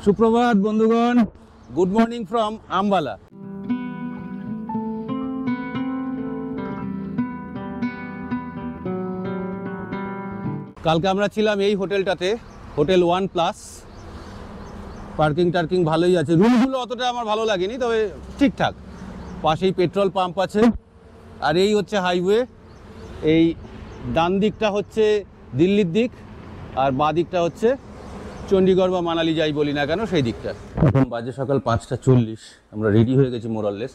সুপ্রভাত বন্ধুগণ, good morning from Ambala. কালকে আমরা ছিলাম এই হোটেলটাতে, হোটেল ওয়ান প্লাস। পার্কিং টার্কিং ভালোই আছে, রুমগুলো অতটা আমার ভালো লাগেনি, তবে ঠিকঠাক। পাশেই পেট্রোল পাম্প আছে, আর এই হচ্ছে হাইওয়ে। এই ডান দিকটা হচ্ছে দিল্লির দিক, আর বাঁ দিকটা হচ্ছে চণ্ডীগড় বা মানালি যাই বলি না কেন সেই দিকটা। এখন বাজে সকাল 5:40, আমরা রেডি হয়ে গেছি মোরাললেস।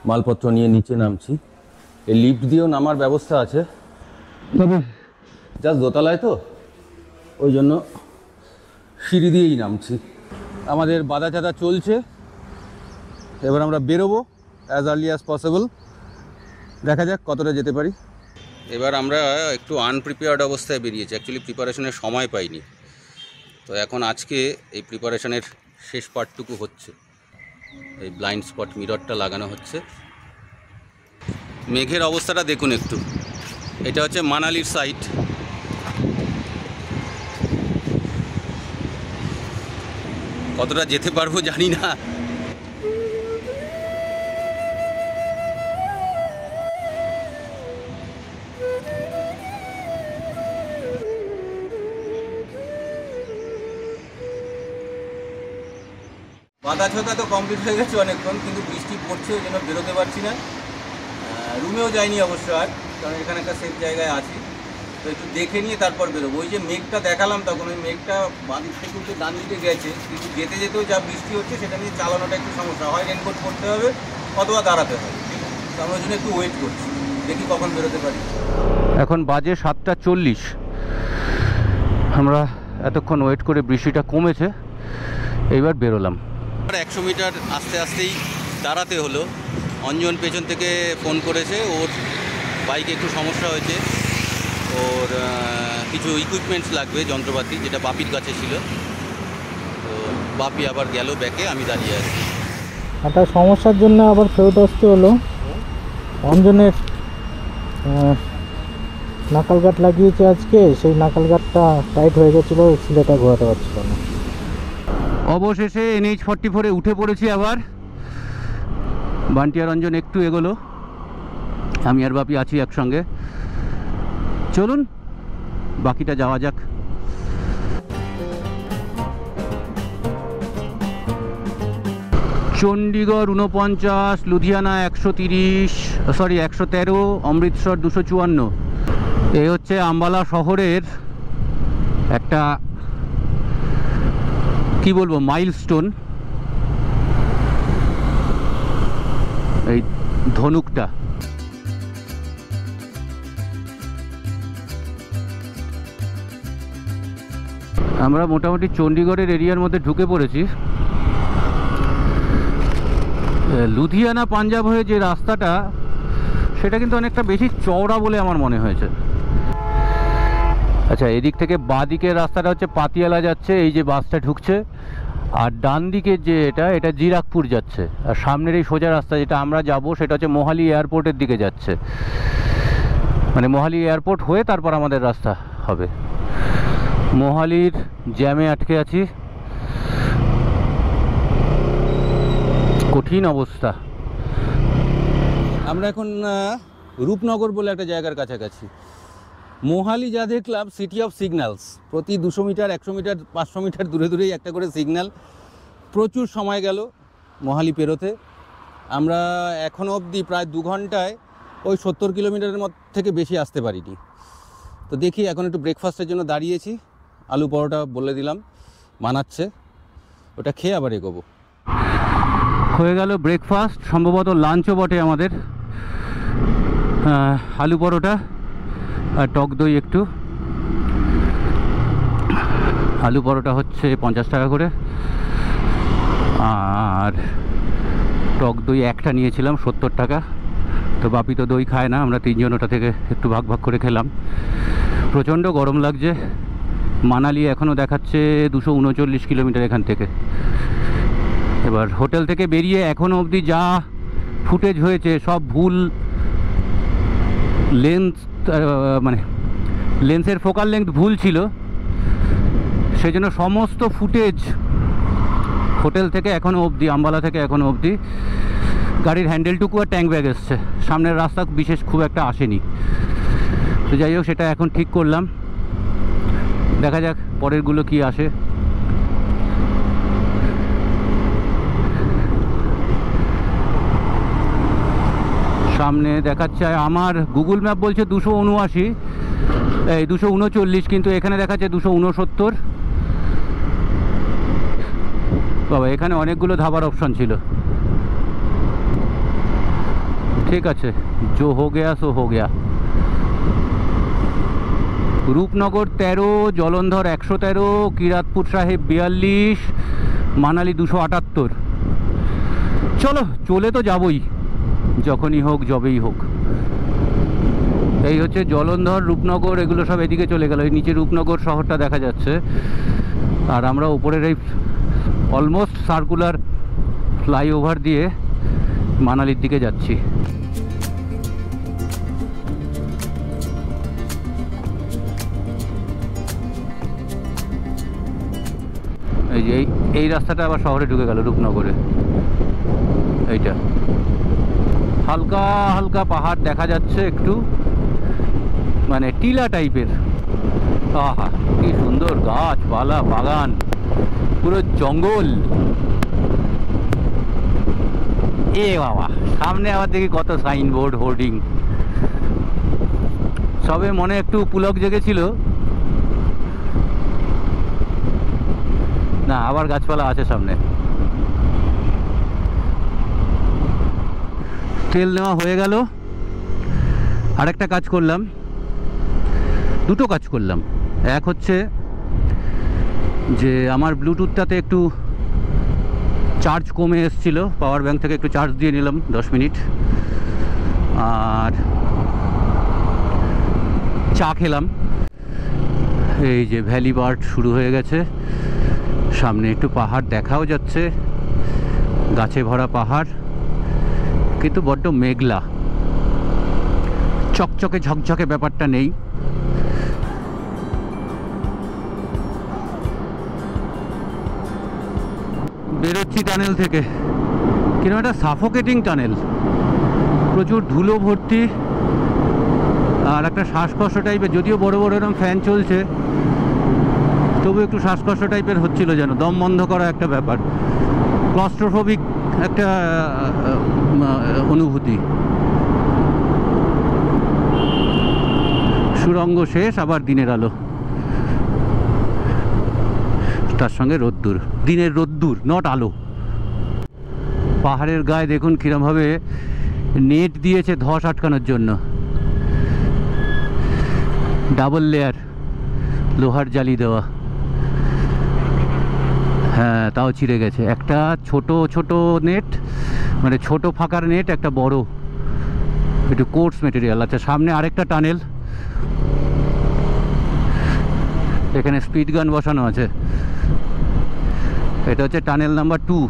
মালপত্র নিয়ে নিচে নামছি। এই লিফট দিয়েও নামার ব্যবস্থা আছে, তবে জাস্ট দোতলায় তো, ওই জন্য সিঁড়ি দিয়েই নামছি। আমাদের বাধা চাঁদা চলছে, এবার আমরা বেরোবো অ্যাজ আর্লি অ্যাজ পসিবল। দেখা যাক কতটা যেতে পারি। এবার আমরা একটু আনপ্রিপেয়ার্ড অবস্থায় বেরিয়েছি, অ্যাকচুয়ালি প্রিপারেশনের সময় পাইনি। তো এখন আজকে এই প্রিপারেশনের শেষ পার্টটুকু হচ্ছে। এই ব্লাইন্ড স্পট মিররটা লাগানো হচ্ছে। মেঘের অবস্থাটা দেখুন একটু। এটা হচ্ছে মানালির সাইট। কতটা যেতে পারবো জানি না। বাধা ছোঁকা তো কমপ্লিট হয়ে গেছে অনেকক্ষণ, কিন্তু বৃষ্টি পড়ছে, ওই জন্য বেরোতে পারছি না। রুমেও যাইনি অবশ্য আর, কারণ এখানে একটা সেফ জায়গায় আছি। তো একটু দেখে নিয়ে তারপর বেরোবো। ওই যে মেঘটা দেখালাম তখন, ওই মেঘটা বাঁদিক থেকে উঠে ডান দিকে গেছে, কিন্তু যেতে যেতেও যা বৃষ্টি হচ্ছে সেটা নিয়ে চালানোটা একটু সমস্যা হয়। রেনকোট পরতে হবে অথবা দাঁড়াতে হবে। তো আমরা ওই জন্য একটু ওয়েট করছি, দেখি কখন বেরোতে পারি। এখন বাজে 7:40। আমরা এতক্ষণ ওয়েট করে বৃষ্টিটা কমেছে, এইবার বেরোলাম। 100 মিটার আস্তে আস্তেই দাঁড়াতে হলো। অঞ্জন পেছন থেকে ফোন করেছে, ওর বাইকে একটু সমস্যা হয়েছে, ওর কিছু ইকুইপমেন্টস লাগবে, যন্ত্রপাতি, যেটা বাপির কাছে ছিল। তো বাপি আবার গেল ব্যাকে, আমি দাঁড়িয়ে আছি। একটা সমস্যার জন্য আবার ফেরত আসতে হলো। অঞ্জনের নাকাল গার্ড লাগিয়েছে আজকে, সেই নাকাল গার্ডটা টাইট হয়ে গেছিলো, সিলেটা ঘোরাতে পারছিল না। অবশেষে NH44-এ উঠে পড়েছি আবার। বান্টি আর অঞ্জন একটু এগোলো, আমি আর বাপি আছি একসঙ্গে। চলুন বাকিটা যাওয়া যাক। চণ্ডীগড় 49, লুধিয়ানা 130, 113, অমৃতসর 254। এই হচ্ছে আম্বালা শহরের একটা, কি বলবো, মাইলস্টোন। এই ধনুকটা। আমরা মোটামুটি চণ্ডীগড়ের এরিয়ার মধ্যে ঢুকে পড়েছি। লুধিয়ানা পাঞ্জাব হয়ে যে রাস্তাটা, সেটা কিন্তু অনেকটা বেশি চওড়া বলে আমার মনে হয়েছে। আচ্ছা, এদিক থেকে বাঁ দিকের রাস্তাটা হচ্ছে পাতিয়ালা যাচ্ছে, এই যে বাসটা ঢুকছে। আর ডান দিকের যে এটা জিরাকপুর যাচ্ছে। আর সামনের এই সোজা রাস্তা যেটা আমরা যাব, সেটা হচ্ছে মোহালি এয়ারপোর্টের দিকে যাচ্ছে। মানে মোহালি এয়ারপোর্ট হয়ে তারপর আমাদের রাস্তা হবে। মোহালির জ্যামে আটকে আছি, কঠিন অবস্থা। আমরা এখন রূপনগর বলে একটা জায়গার কাছাকাছি। মোহালি যা দেখলাম, সিটি অফ সিগন্যালস। প্রতি 200 মিটার, 100 মিটার, 500 মিটার দূরে দূরেই একটা করে সিগন্যাল। প্রচুর সময় গেল মোহালি পেরোতে। আমরা এখনও অবধি প্রায় 2 ঘন্টায় ওই 70 কিলোমিটারের থেকে বেশি আসতে পারিনি। তো দেখি, এখন একটু ব্রেকফাস্টের জন্য দাঁড়িয়েছি। আলু পরোটা বলে দিলাম, মানাচ্ছে, ওটা খেয়ে আবার এগোবো। হয়ে গেল ব্রেকফাস্ট, সম্ভবত লাঞ্চও বটে আমাদের। আলু পরোটা আর টক দই একটু। আলু পরোটা হচ্ছে 50 টাকা করে, আর টক দই একটা নিয়েছিলাম 70 টাকা। তো বাপি তো দই খায় না, আমরা 3 জন ওটা থেকে একটু ভাগ ভাগ করে খেলাম। প্রচণ্ড গরম লাগছে। মানালি এখনও দেখাচ্ছে 239 কিলোমিটার এখান থেকে। এবার হোটেল থেকে বেরিয়ে এখনও অবধি যা ফুটেজ হয়েছে সব ভুল লেন্স, মানে লেন্সের ফোকাল লেন্থ ভুল ছিল, সেই জন্য সমস্ত ফুটেজ হোটেল থেকে এখনও অবধি, আম্বালা থেকে এখনও অবধি গাড়ির হ্যান্ডেলটুকু আর ট্যাঙ্ক ব্যাগ এসছে, সামনের রাস্তা বিশেষ খুব একটা আসেনি। তো যাই হোক, সেটা এখন ঠিক করলাম, দেখা যাক পরেরগুলো কি আসে। সামনে দেখাচ্ছে, আমার গুগল ম্যাপ বলছে 279, এই 239, কিন্তু এখানে দেখাচ্ছে 269। বাবা, এখানে অনেকগুলো ধাবার অপশন ছিল। ঠিক আছে, জো হো গেয়া সো হো গেয়া। রূপনগর 13, জলন্ধর 113, কিরাতপুর সাহেব 42, মানালি 278। চলো, চলে তো যাবই, যখনই হোক যবেই হোক। এই হচ্ছে জলন্ধর, রূপনগর, এগুলো সব এদিকে চলে গেল। এই নিচে রূপনগর শহরটা দেখা যাচ্ছে, আর আমরা উপরের এই অলমোস্ট সার্কুলার ফ্লাইওভার দিয়ে মানালির দিকে যাচ্ছি। এই যে এই রাস্তাটা আবার শহরে ঢুকে গেল, রূপনগরে। এইটা হালকা হালকা পাহাড় দেখা যাচ্ছে একটু, মানে টিলা টাইপের। আহা, কি সুন্দর গাছপালা, বাগান, পুরো জঙ্গল। এ বাবা, সামনে আবার দেখি কত সাইনবোর্ড, হোর্ডিং। সবে মনে একটু পুলক জেগেছিল, না আবার গাছপালা আছে সামনে। তেল নেওয়া হয়ে গেল। আরেকটা কাজ করলাম, দুটো কাজ করলাম। এক হচ্ছে যে আমার ব্লুটুথটাতে একটু চার্জ কমে এসেছিল, পাওয়ার ব্যাংক থেকে একটু চার্জ দিয়ে নিলাম 10 মিনিট। আর চা খেলাম। এই যে ভ্যালি বার্ড শুরু হয়ে গেছে, সামনে একটু পাহাড় দেখাও যাচ্ছে, গাছে ভরা পাহাড়, কিন্তু বড্ড মেঘলা, চকচকে ঝকঝকে ব্যাপারটা নেই। বেরোচ্ছি টানেল থেকে, কিরকম একটা সাফোকেটিং টানেল, প্রচুর ধুলো ভর্তি, আর একটা শ্বাসকষ্ট টাইপের। যদিও বড় বড় এরকম ফ্যান চলছে, তবু একটু শ্বাসকষ্ট টাইপের হচ্ছিল, যেন দম বন্ধ করা একটা ব্যাপার, ক্লস্ট্রোফোবিক একটা অনুভূতি। সুড়ঙ্গ শেষ, আবার দিনের আলো, তার সঙ্গে রোদ্দুর, দিনের রোদ্দুর, নট আলো। পাহাড়ের গায়ে দেখুন কিরমভাবে নেট দিয়েছে ধস আটকানোর জন্য, ডাবল লেয়ার লোহার জালি দেওয়া। হ্যাঁ, তাও ছিঁড়ে গেছে। একটা ছোট ছোট নেট, মানে ছোট ফাঁকার নেট, একটা বড় একটু কোর্স মেটেরিয়াল। আচ্ছা, সামনে আরেকটা টানেল, এখানে স্পিড গান বসানো আছে। এটা হচ্ছে টানেল নাম্বার 2।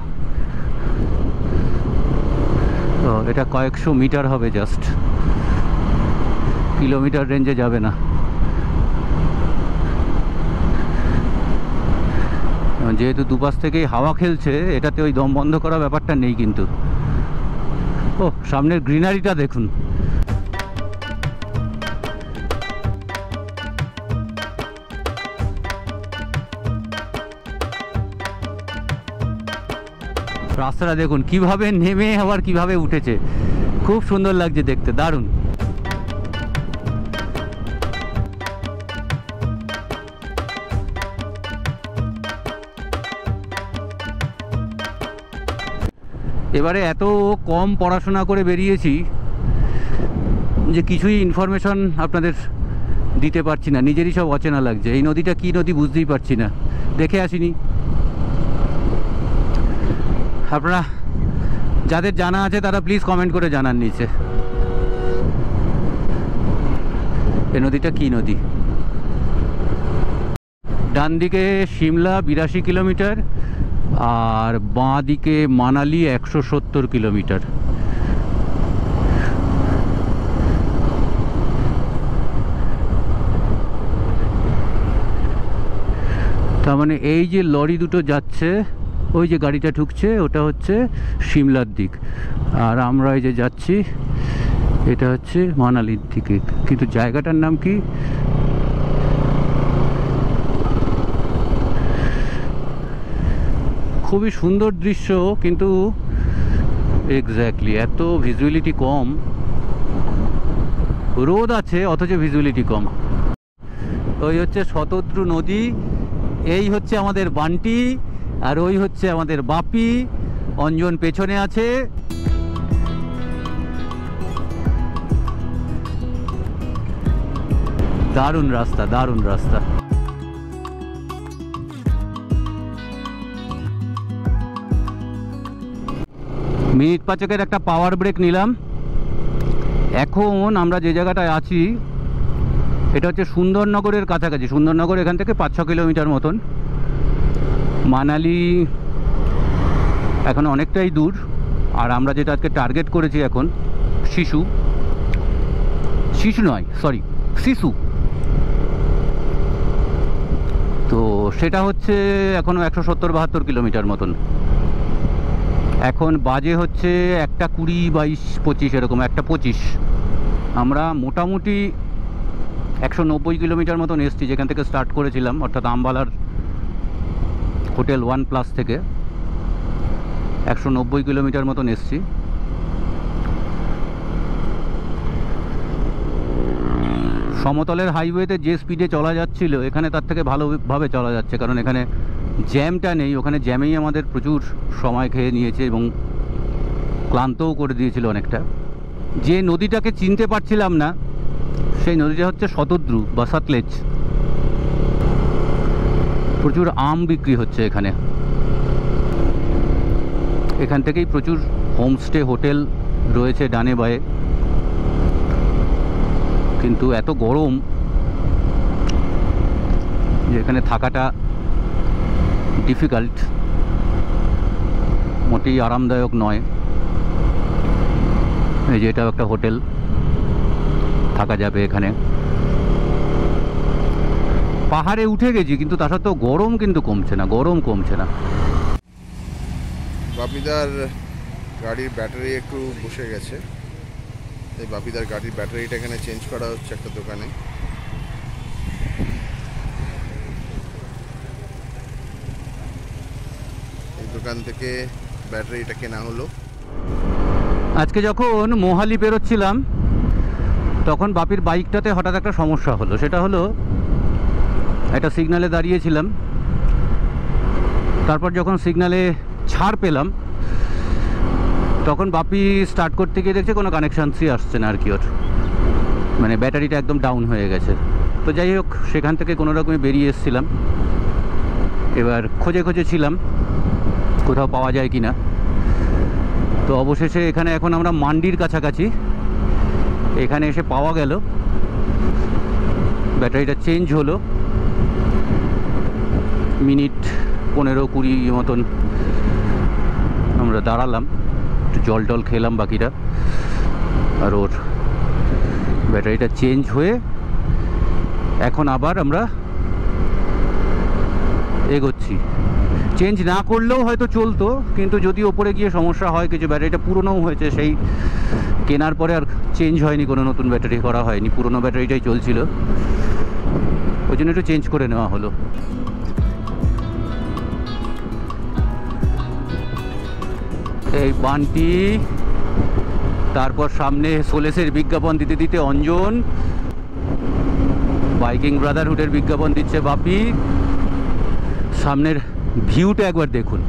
তো এটা কয়েকশো মিটার হবে, জাস্ট কিলোমিটার রেঞ্জে যাবে না। যেহেতু দুপাশ থেকেই হাওয়া খেলছে, এটাতে ওই দম বন্ধ করা ব্যাপারটা নেই। কিন্তু ও, সামনের গ্রিনারিটা দেখুন। রাস্তাটা দেখুন কিভাবে নেমে আবার কিভাবে উঠেছে, খুব সুন্দর লাগছে দেখতে, দারুণ। এবারে এত কম পড়াশোনা করে বেরিয়েছি যে কিছুই ইনফরমেশন আপনাদের দিতে পারছি না, নিজেরই সব অচেনা লাগছে। এই নদীটা কী নদী বুঝতেই পারছি না, দেখে আসিনি। আপনারা যাদের জানা আছে তারা প্লিজ কমেন্ট করে জানান নিচে, এই নদীটা কী নদী। ডান দিকে সিমলা 82 কিলোমিটার, আর বাঁ দিকে মানালি 170 কিলোমিটার। তার মানে এই যে লরি দুটো যাচ্ছে, ওই যে গাড়িটা ঢুকছে ওটা হচ্ছে সিমলার দিক, আর আমরা এই যে যাচ্ছি এটা হচ্ছে মানালির দিকে। কিন্তু জায়গাটার নাম কি খুবই সুন্দর দৃশ্য, কিন্তু এক্স্যাক্টলি এত ভিজুয়ালিটি কম, রোদ আছে অথচ ভিজুয়ালিটি কম। ওই হচ্ছে শতদ্রু নদী, এই হচ্ছে আমাদের বান্টি, আর ওই হচ্ছে আমাদের বাপি, অঞ্জন পেছনে আছে। দারুণ রাস্তা, দারুণ রাস্তা। মিনিট পাঁচেকের একটা পাওয়ার ব্রেক নিলাম। এখন আমরা যে জায়গাটায় আছি এটা হচ্ছে সুন্দরনগরের কাছাকাছি। সুন্দরনগর এখান থেকে 5-6 কিলোমিটার মতন। মানালি এখন অনেকটাই দূর। আর আমরা যেটা আজকে টার্গেট করেছি এখন সিসু তো সেটা হচ্ছে এখনও 170-72 কিলোমিটার মতন। এখন বাজে হচ্ছে 1:20, 22, 25 এরকম, 1:25। আমরা মোটামুটি 190 কিলোমিটার মতন এসছি যেখান থেকে স্টার্ট করেছিলাম, অর্থাৎ আম্বালার হোটেল 1+ থেকে 190 কিলোমিটার মতন এসছি। সমতলের হাইওয়েতে যে স্পিডে চলা যাচ্ছিল এখানে তার থেকে ভালোভাবে চলা যাচ্ছে, কারণ এখানে জ্যামটা নেই। ওখানে জ্যামেই আমাদের প্রচুর সময় খেয়ে নিয়েছে এবং ক্লান্তও করে দিয়েছিল অনেকটা। যে নদীটাকে চিনতে পারছিলাম না সেই নদীটা হচ্ছে শতদ্রু বা সতলেজ। প্রচুর আম বিক্রি হচ্ছে এখানে। এখান থেকেই প্রচুর হোমস্টে হোটেল রয়েছে ডানে বায়ে। কিন্তু এত গরম যে এখানে থাকাটা ডিফিকাল্ট, মোটেই আরামদায়ক নয়। এই যে এটাও একটা হোটেল, থাকা যাবে এখানে। পাহাড়ে উঠে গেছি কিন্তু তা সত্ত্বেও গরম কিন্তু কমছে না, গরম কমছে না। বাপিদার গাড়ির ব্যাটারি একটু বসে গেছে, এই বাপিদার গাড়ির ব্যাটারিটা এখানে চেঞ্জ করা হচ্ছে একটা দোকানে। এই দোকান থেকে ব্যাটারিটা কেনা হলো। আজকে যখন মোহালি বেরোচ্ছিলাম তখন বাপির বাইকটাতে হঠাৎ একটা সমস্যা হলো। সেটা হলো একটা সিগনালে দাঁড়িয়েছিলাম, তারপর যখন সিগনালে ছাড় পেলাম তখন বাপি স্টার্ট করতে গিয়ে দেখছে কোনো কানেকশানসই আসছে না আর কি, ওর মানে ব্যাটারিটা একদম ডাউন হয়ে গেছে। তো যাই হোক, সেখান থেকে কোনো রকমে বেরিয়ে এসেছিলাম। এবার খোঁজে ছিলাম কোথাও পাওয়া যায় কি না। তো অবশেষে এখানে এখন আমরা মান্ডির কাছাকাছি, এখানে এসে পাওয়া গেল। ব্যাটারিটা চেঞ্জ হলো। মিনিট 15-20 মতন আমরা দাঁড়ালাম, একটু জল টল খেলাম বাকিরা, আর ওর ব্যাটারিটা চেঞ্জ হয়ে এখন আবার আমরা এগোচ্ছি। চেঞ্জ না করলেও হয়তো চলতো, কিন্তু যদি ওপরে গিয়ে সমস্যা হয় কিছু, ব্যাটারিটা পুরনোও হয়েছে, সেই কেনার পরে আর চেঞ্জ হয়নি, কোনো নতুন ব্যাটারি করা হয়নি, পুরনো ব্যাটারিটাই চলছিল, ওই জন্য একটু চেঞ্জ করে নেওয়া হলো। এই বান্টি, তারপর সামনে সোলেসের বিজ্ঞাপন দিতে দিতে অঞ্জন, বাইকিং ব্রাদারহুডের বিজ্ঞাপন দিচ্ছে বাপি। সামনের ভিউটা একবার দেখুন,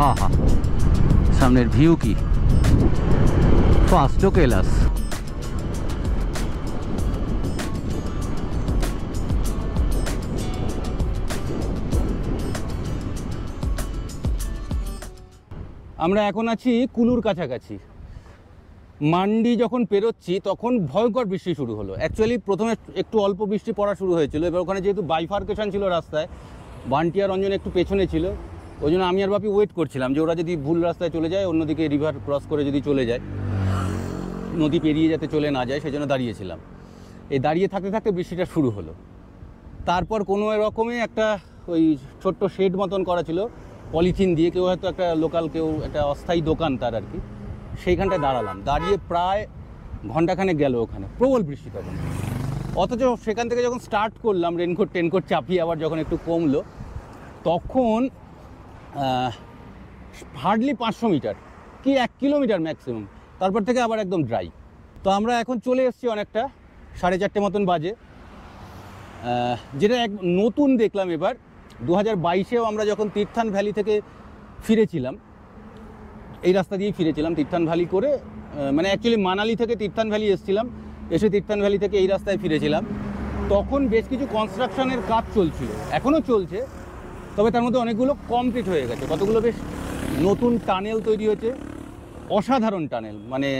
আহা সামনের ভিউ কি ফার্স্ট কেলাস। আমরা এখন আছি কুলুর কাছাকাছি। মান্ডি যখন পেরোচ্ছি তখন ভয়ঙ্কর বৃষ্টি শুরু হলো। অ্যাকচুয়ালি প্রথমে একটু অল্প বৃষ্টি পড়া শুরু হয়েছিল, এবার ওখানে যেহেতু বাইফার্কেশন ছিল রাস্তায়, বান্টি আর অঞ্জন একটু পেছনে ছিল, ওই জন্য আমি আর বাপি ওয়েট করছিলাম যে ওরা যদি ভুল রাস্তায় চলে যায়, অন্যদিকে রিভার ক্রস করে যদি চলে যায়, নদী পেরিয়ে যাতে চলে না যায়, সেই জন্য দাঁড়িয়েছিলাম। এই দাঁড়িয়ে থাকতে থাকতে বৃষ্টিটা শুরু হলো। তারপর কোনো রকমে একটা ওই ছোট্ট শেড মতন করা ছিল পলিথিন দিয়ে, কেউ হয়তো একটা লোকাল কেউ একটা অস্থায়ী দোকান তার আর কি, সেইখানটায় দাঁড়ালাম, দাঁড়িয়ে প্রায় ঘন্টাখানেক গেল ওখানে, প্রবল বৃষ্টি তখন। অথচ সেখান থেকে যখন স্টার্ট করলাম রেনকোট টেনকোট চাপিয়ে আবার যখন একটু কমলো, তখন হার্ডলি 500 মিটার কি 1 কিলোমিটার ম্যাক্সিমাম, তারপর থেকে আবার একদম ড্রাই। তো আমরা এখন চলে এসেছি অনেকটা, 4:30 মতন বাজে। যেটা এক নতুন দেখলাম এবার, 2022-এও আমরা যখন তীর্থান ভ্যালি থেকে ফিরেছিলাম, এই রাস্তা দিয়েই ফিরেছিলাম তীর্থান ভ্যালি করে, মানে অ্যাকচুয়ালি মানালি থেকে তীর্থান ভ্যালি এসেছিলাম, এসে তীর্থান ভ্যালি থেকে এই রাস্তায় ফিরেছিলাম। তখন বেশ কিছু কনস্ট্রাকশনের কাজ চলছিল, এখনও চলছে, তবে তার মধ্যে অনেকগুলো কমপ্লিট হয়ে গেছে, কতগুলো বেশ নতুন টানেল তৈরি হয়েছে, অসাধারণ টানেল, মানে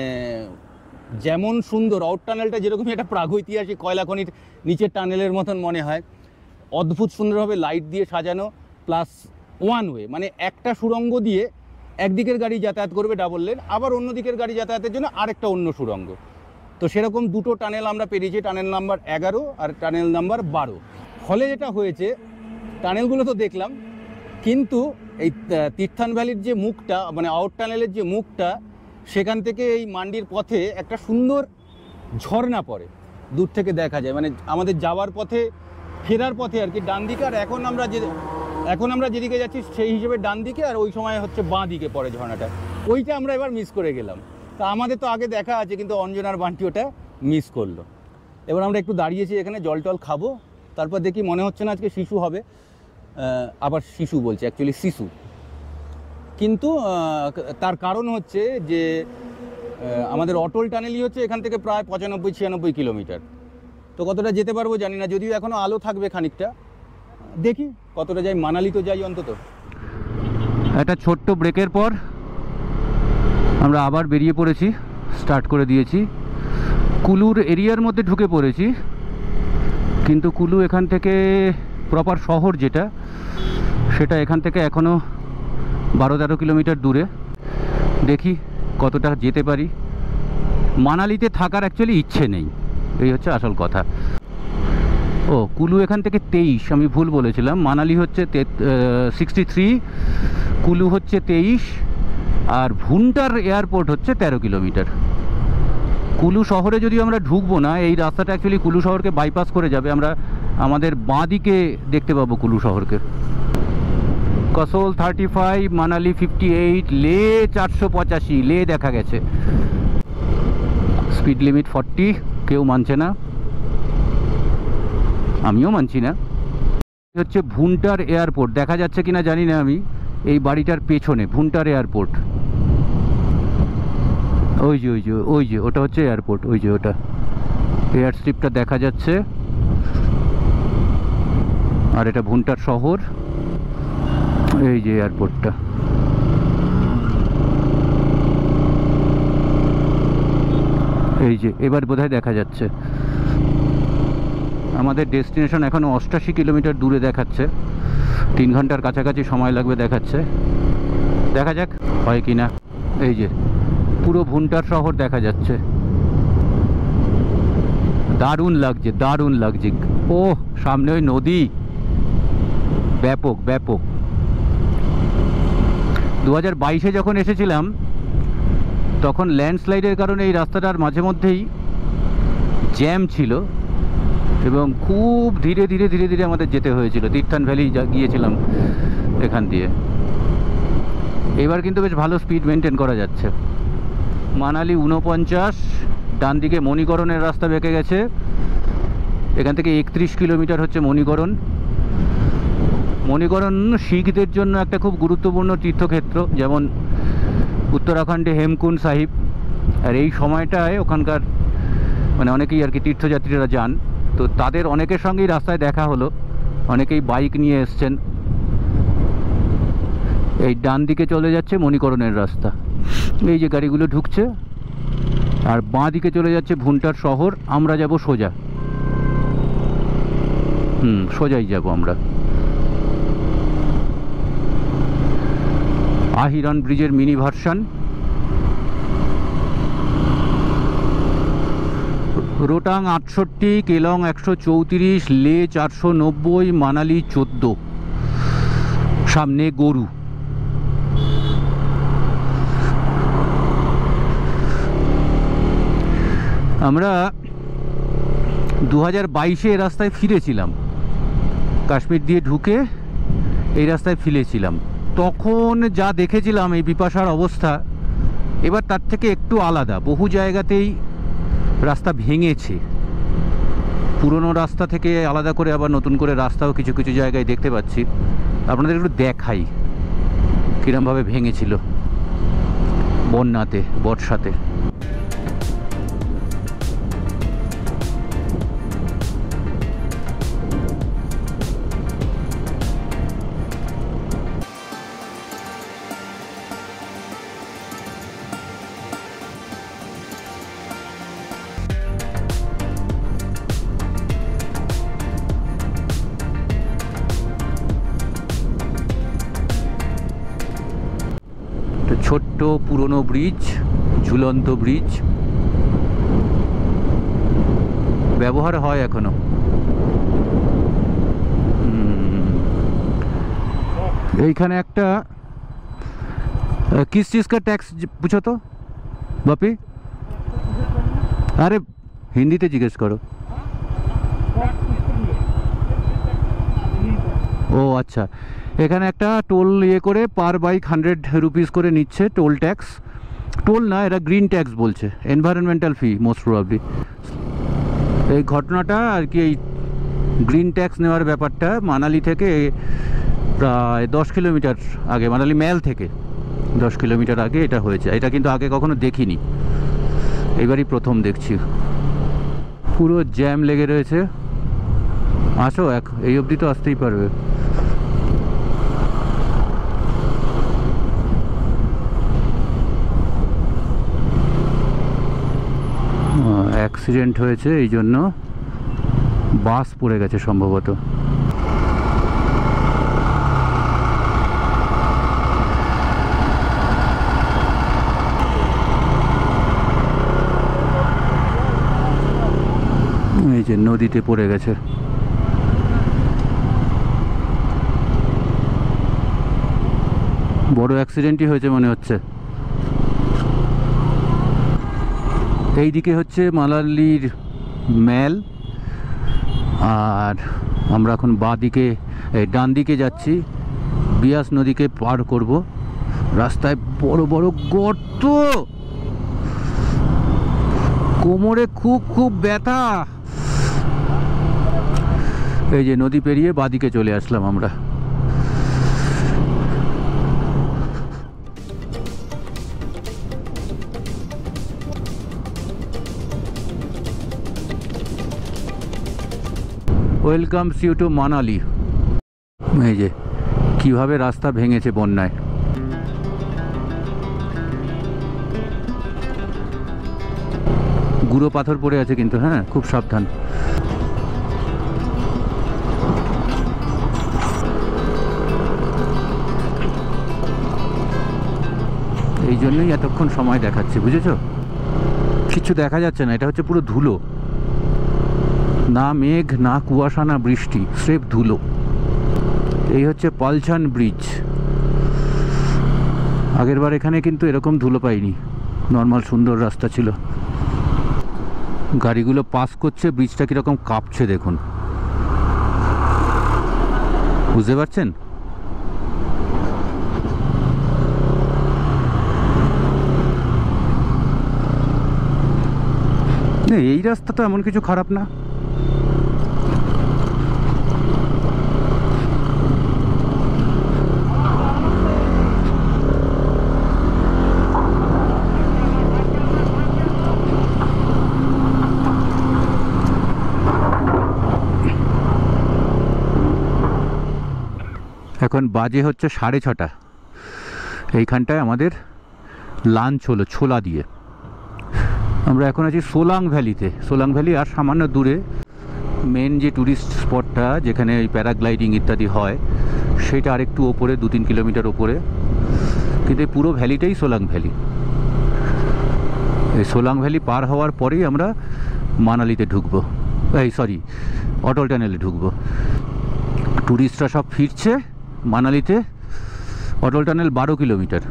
যেমন সুন্দর আউট টানেলটা যেরকমই একটা প্রাগৈতিহাসিক কয়লা খনির নিচের টানেলের মতন মনে হয়, অদ্ভুত সুন্দরভাবে লাইট দিয়ে সাজানো, প্লাস ওয়ান ওয়ে, মানে একটা সুড়ঙ্গ দিয়ে একদিকের গাড়ি যাতায়াত করবে ডাবল লেন, আবার অন্য দিকের গাড়ি যাতায়াতের জন্য আরেকটা অন্য সুড়ঙ্গ। তো সেরকম দুটো টানেল আমরা পেরিয়েছি, টানেল নাম্বার 11 আর টানেল নাম্বার 12। ফলে যেটা হয়েছে, টানেলগুলো তো দেখলাম, কিন্তু এই তীর্থান ভ্যালির যে মুখটা, মানে আউট টানেলের যে মুখটা, সেখান থেকে এই মান্ডির পথে একটা সুন্দর ঝর্ণা পড়ে, দূর থেকে দেখা যায়, মানে আমাদের যাওয়ার পথে, ফেরার পথে আর কি, ডান দিকে, আর এখন আমরা যেদিকে যাচ্ছি সেই হিসেবে ডান দিকে, আর ওই সময় হচ্ছে বাঁ দিকে পড়ে ঝর্ণাটা, ওইটা আমরা এবার মিস করে গেলাম। তা আমাদের তো আগে দেখা আছে, কিন্তু অঞ্জনার বান্টি ওটা মিস করলো। এবার আমরা একটু দাঁড়িয়েছি এখানে, জল টল খাবো, তারপর দেখি মনে হচ্ছে না আজকে শিশু হবে, আবার শিশু বলছে, অ্যাকচুয়ালি শিশু, কিন্তু তার কারণ হচ্ছে যে আমাদের অটল টানেলই হচ্ছে এখান থেকে প্রায় 95-96 কিলোমিটার। তো কতটা যেতে পারবো জানি না, যদিও এখনও আলো থাকবে খানিকটা, দেখি কতটা যাই, মানালি তো যাই অন্তত। একটা ছোট্ট ব্রেকের পর আমরা আবার বেরিয়ে পড়েছি, স্টার্ট করে দিয়েছি, কুলুর এরিয়ার মধ্যে ঢুকে পড়েছি, কিন্তু কুলু এখান থেকে প্রপার শহর যেটা, সেটা এখান থেকে এখনও 12-13 কিলোমিটার দূরে। দেখি কতটা যেতে পারি। মানালিতে থাকার অ্যাকচুয়ালি ইচ্ছে নেই, এই হচ্ছে আসল কথা। ও কুলু এখান থেকে 23, আমি ভুল বলেছিলাম, মানালি হচ্ছে 63, কুলু হচ্ছে 23, আর ভুন্টার এয়ারপোর্ট হচ্ছে 13 কিলোমিটার। কুলু শহরে যদি আমরা ঢুকবো না, এই রাস্তাটা অ্যাকচুয়ালি কুলু শহরকে বাইপাস করে যাবে, আমরা আমাদের বাঁ দিকে দেখতে পাবো কুলু শহরকে। कसोल 35, মানালি 58, লে 485, লে দেখা গেছে। স্পিড লিমিট 40, কেউ মানছে না, আমিও মানছি না। হচ্ছে ভুন্টার এয়ারপোর্ট, দেখা যাচ্ছে কিনা জানি না আমি, এই বাড়িটার পেছনে ভুন্টার এয়ারপোর্ট, ওই যে ওই যে ওই যে ওটা হচ্ছে এয়ারপোর্ট, ওই যে ওটা এয়ার স্ট্রিপটা দেখা যাচ্ছে, আর এটা ভুন্টার শহর, এই যে এয়ারপোর্টটা। এই যে এবার বোধহয় দেখা যাচ্ছে। আমাদের ডেস্টিনেশন এখনও 88 কিলোমিটার দূরে দেখাচ্ছে, 3 ঘন্টার কাছাকাছি সময় লাগবে দেখাচ্ছে, দেখা যাক হয় কি না। এই যে পুরো ভুন্টার শহর দেখা যাচ্ছে, দারুণ লাগছে, দারুণ লাগছে। ও সামনে ওই নদী, ব্যাপক ব্যাপক। 2022-এ যখন এসেছিলাম তখন ল্যান্ডস্লাইডের কারণে এই রাস্তাটার মাঝে মধ্যেই জ্যাম ছিল, এবং খুব ধীরে ধীরে ধীরে ধীরে আমাদের যেতে হয়েছিল। তীর্থান ভ্যালি গিয়েছিলাম এখান দিয়ে, এবার কিন্তু বেশ ভালো স্পিড মেনটেন করা যাচ্ছে। মানালি 49, ডান দিকে মণিকরণের রাস্তা বেঁকে গেছে, এখান থেকে 31 কিলোমিটার হচ্ছে মণিকরণ। মণিকরণ শিখদের জন্য একটা খুব গুরুত্বপূর্ণ তীর্থক্ষেত্র, যেমন উত্তরাখণ্ডে হেমকুণ্ড সাহিব, আর এই সময়টায় ওখানকার মানে অনেকেই আর কি তীর্থযাত্রীরা যান, তো তাদের অনেকের সঙ্গেই রাস্তায় দেখা হলো, অনেকেই বাইক নিয়ে এসছেন। এই ডান দিকে চলে যাচ্ছে মণিকরণের রাস্তা, এই যে গাড়িগুলো ঢুকছে, আর বাঁ দিকে চলে যাচ্ছে ভুন্টার শহর। আমরা যাব সোজা, সোজাই যাব আমরা। আহিরন ব্রিজের মিনি ভার্সন, রোটাং 68, কেলং 134, লে 490, মানালি 14। সামনে গরু। আমরা 2022-এ এই রাস্তায় ফিরেছিলাম, কাশ্মীর দিয়ে ঢুকে এই রাস্তায় ফিরেছিলাম। তখন যা দেখেছিলাম এই বিপাশার অবস্থা, এবার তার থেকে একটু আলাদা। বহু জায়গাতেই রাস্তা ভেঙেছে, পুরনো রাস্তা থেকে আলাদা করে আবার নতুন করে রাস্তাও কিছু কিছু জায়গায় দেখতে পাচ্ছি। আপনাদের একটু দেখাই কিরমভাবে ভেঙেছিল বন্যাতে, বর্ষাতে। ছোট্ট পুরনো ব্রিজ, ঝুলন্ত ব্রিজ, ব্যবহার হয় এখনো। এইখানে একটা किस चीज़ का टैक्स पूछो तो बापी? अरे हिंदी ते जिज्ञेस करो। ও আচ্ছা, এখানে একটা টোল ইয়ে করে পার বাইক 100 রুপিস করে নিচ্ছে, টোল ট্যাক্স। টোল না, এরা গ্রিন ট্যাক্স বলছে, এনভায়রনমেন্টাল ফি মোস্ট প্রবাবলি। এই ঘটনাটা আর কি, এই গ্রিন ট্যাক্স নেওয়ার ব্যাপারটা মানালি থেকে প্রায় 10 কিলোমিটার আগে, মানালি ম্যাল থেকে 10 কিলোমিটার আগে এটা হয়েছে। এটা কিন্তু আগে কখনো দেখিনি, এবারই প্রথম দেখছি। পুরো জ্যাম লেগে রয়েছে। আসো, এই অবধি তো আসতেই পারবে। অ্যাক্সিডেন্ট হয়েছে, এই জন্য বাস পড়ে গেছে সম্ভবত। এই যে নদীতে পড়ে গেছে। বড় অ্যাক্সিডেন্টই হয়েছে মনে হচ্ছে। এইদিকে হচ্ছে মানালির ম্যাল, আর আমরা এখন ডান দিকে যাচ্ছি, বিয়াস নদীকে পার করব। রাস্তায় বড় বড় গর্ত, কোমরে খুব খুব ব্যথা। এই যে নদী পেরিয়ে বাদিকে চলে আসলাম আমরা। Welcomes you to Manali. এই যে কিভাবে রাস্তা ভেঙেছে বন্যায়। গুঁড়ো পাথর পড়ে আছে কিন্তু, হ্যাঁ, খুব সাবধান। এই জন্যই এতক্ষণ সময় দেখাচ্ছে, বুঝেছো? কিছু দেখা যাচ্ছে না, এটা হচ্ছে পুরো ধুলো, না মেঘ, না কুয়াশা, না বৃষ্টি, স্রেফ ধুলো। এই হচ্ছে পালছান ব্রিজ। আগেরবার এখানে কিন্তু এরকম ধুলো পাইনি, নর্মাল সুন্দর রাস্তা ছিল। গাড়িগুলো পাস করছে, ব্রিজটা কীরকম কাঁপছে দেখুন, বুঝতে পারছেন? এই রাস্তা তো এমন কিছু খারাপ না। এখন বাজে হচ্ছে 6:30। এইখানটায় আমাদের লাঞ্চ হলো ছোলা দিয়ে। আমরা এখন আছি সোলাং ভ্যালিতে। সোলাং ভ্যালি আর সামান্য দূরে মেন যে ট্যুরিস্ট স্পটটা, যেখানে ওই প্যারাগ্লাইডিং ইত্যাদি হয়, সেটা আরেকটু ওপরে, 2-3 কিলোমিটার ওপরে। কিন্তু এই পুরো ভ্যালিটাই সোলাং ভ্যালি। এই সোলাং ভ্যালি পার হওয়ার পরেই আমরা মানালিতে ঢুকবো, অটল টানেলে ঢুকবো। ট্যুরিস্টরা সব ফিরছে মানালিতে, অটল টানেল 12 কিলোমিটার,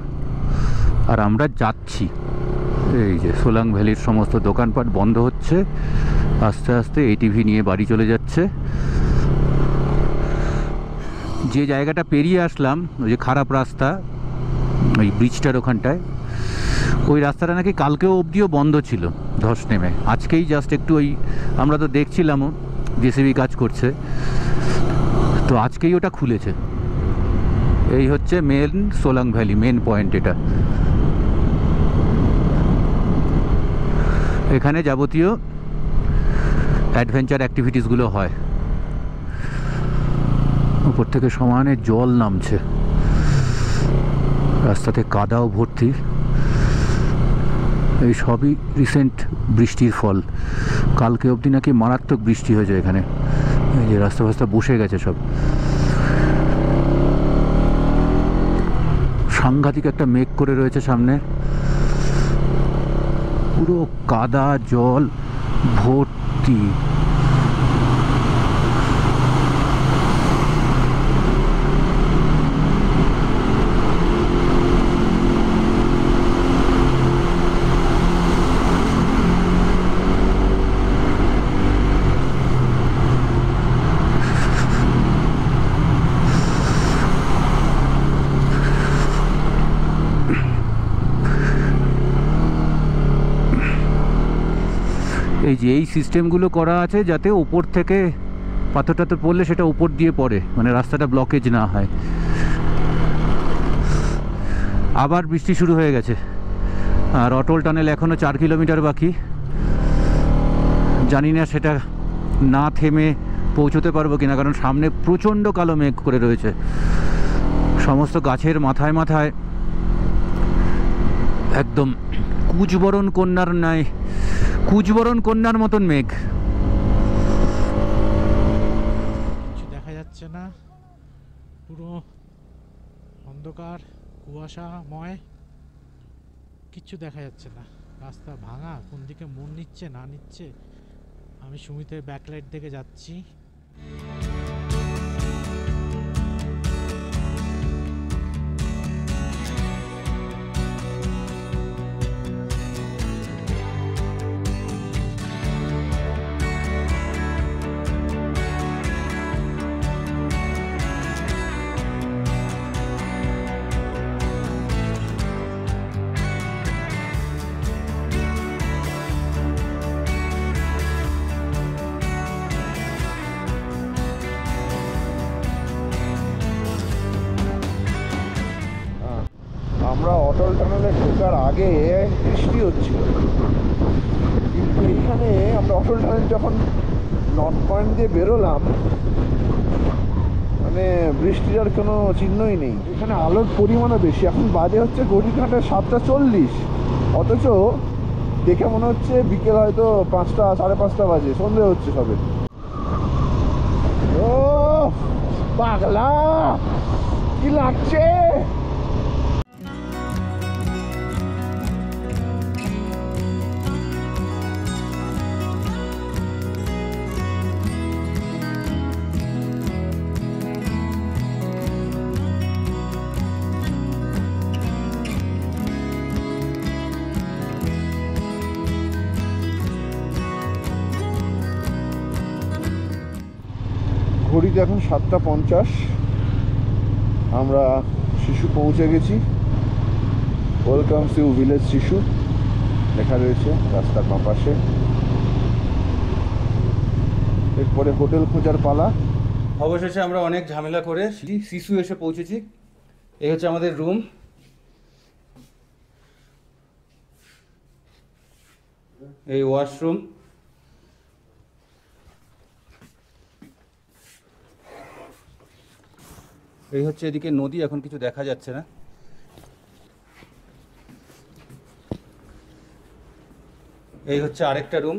আর আমরা যাচ্ছি। এই যে সোলাং ভ্যালির সমস্ত দোকানপাট বন্ধ হচ্ছে, আস্তে আস্তে এটিভি নিয়ে বাড়ি চলে যাচ্ছে। যে জায়গাটা পেরিয়ে আসলাম, ওই যে খারাপ রাস্তা, ওই ব্রিজটার ওখানটায়, ওই রাস্তাটা নাকি কালকেও অবধিও বন্ধ ছিল ধস নেমে। আজকেই জাস্ট একটু ওই, আমরা তো দেখছিলামও জেসিবি কাজ করছে, তো আজকেই ওটা খুলেছে। এই হচ্ছে main Solang valley, main point এটা। এখানে যাবতীয় অ্যাডভেঞ্চার অ্যাক্টিভিটিসগুলো হয়। উপর থেকে সমানে জল নামছে, রাস্তাতে কাদাও ভর্তি। এই সবই রিসেন্ট বৃষ্টির ফল। কালকে অবধি নাকি মারাত্মক বৃষ্টি হয়েছে এখানে। এই যে রাস্তা ফাস্তা বসে গেছে সব। সাংঘাতিক একটা মেঘ করে রয়েছে সামনে, পুরো কাদা জল ভর্তি। এই যে এই সিস্টেমগুলো করা আছে যাতে উপর থেকে পাথর টাথর পড়লে সেটা উপর দিয়ে পড়ে, মানে রাস্তাটা ব্লকেজ না হয়। আবার বৃষ্টি শুরু হয়ে গেছে, আর অটল টানেল এখনও 4 কিলোমিটার বাকি। জানি না সেটা না থেমে পৌঁছতে পারবো কিনা, কারণ সামনে প্রচণ্ড কালো মেঘ করে রয়েছে। সমস্ত গাছের মাথায় মাথায় একদম কুচবরণ কন্যার ন্যায়, কুচবরণ কন্যার মতন মেঘ। কিছু দেখা যাচ্ছে না, পুরো অন্ধকার কুয়াশাময়, কিচ্ছু দেখা যাচ্ছে না। রাস্তা ভাঙা, কোন দিকে মন নিচ্ছে না নিচ্ছে। আমি সুমিতের ব্যাকলাইট দেখে যাচ্ছি। আমরা অটল টানেলে ঢোকার আগে বৃষ্টি হচ্ছিল, কিন্তু এইখানে আমরা অটল টানেল যখন নর্থ পয়েন্ট দিয়ে বেরোলাম, মানে বৃষ্টির আর কোনো চিহ্নই নেই। এখানে আলোর পরিমাণও বেশি। এখন বাজে হচ্ছে ঘড়ির কাঁটায় 7:40, অথচ দেখে মনে হচ্ছে বিকেল হয়তো 5টা, 5:30 বাজে, সন্ধে হচ্ছে সবে। ও পাগলা, কি লাগছে! ঘড়িতে এখন 7:50। আমরা শিশু পৌঁছে গেছি। ওয়েলকাম টু ভিলেজ শিশু লেখা রয়েছে রাস্তার বাঁ পাশে। এরপরে হোটেল খোঁজার পালা। অবশেষে আমরা অনেক ঝামেলা করে শিশু এসে পৌঁছেছি। এই হচ্ছে আমাদের রুম। এই ওয়াশরুম, এই হচ্ছে এদিকে নদী, এখন কিছু দেখা যাচ্ছে না। এই হচ্ছে আরেকটা রুম।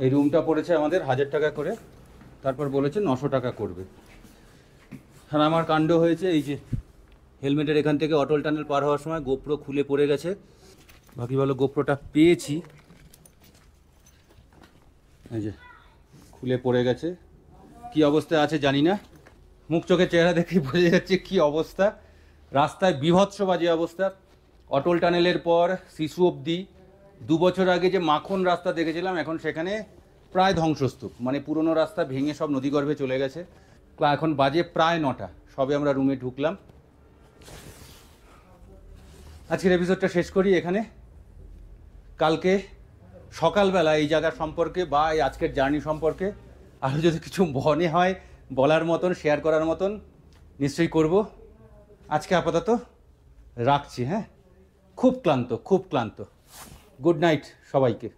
এই রুমটা পড়েছে আমাদের 1000 টাকা করে, তারপর বলেছে 900 টাকা করবে। আর আমার কাণ্ড হয়েছে, এই যে হেলমেটের এখান থেকে অটল টানেল পার হওয়ার সময় গোপ্রো খুলে পড়ে গেছে। বাকি ভালো গোপ্রোটা পেয়েছি, এই যে খুলে পড়ে গেছে। কি অবস্থায় আছে জানি না, মুখ চোখের চেহারা দেখেই বোঝা যাচ্ছে কি অবস্থা। রাস্তায় বীভৎস বাজে অবস্থা। অটল টানেলের পর শিশু অবধি 2 বছর আগে যে মাখন রাস্তা দেখেছিলাম, এখন সেখানে প্রায় ধ্বংসস্তূপ, মানে পুরনো রাস্তা ভেঙে সব নদীগর্ভে চলে গেছে। এখন বাজে প্রায় 9টা, সবে আমরা রুমে ঢুকলাম। আজকের এপিসোডটা শেষ করি এখানে। কালকে সকালবেলা এই জায়গা সম্পর্কে বা এই আজকের জার্নি সম্পর্কে আরও যদি কিছু মনে হয় বলার মতন, শেয়ার করার মতন, নিশ্চয়ই করব। আজকে আপাতত রাখছি। হ্যাঁ, খুব ক্লান্ত। গুড নাইট সবাইকে।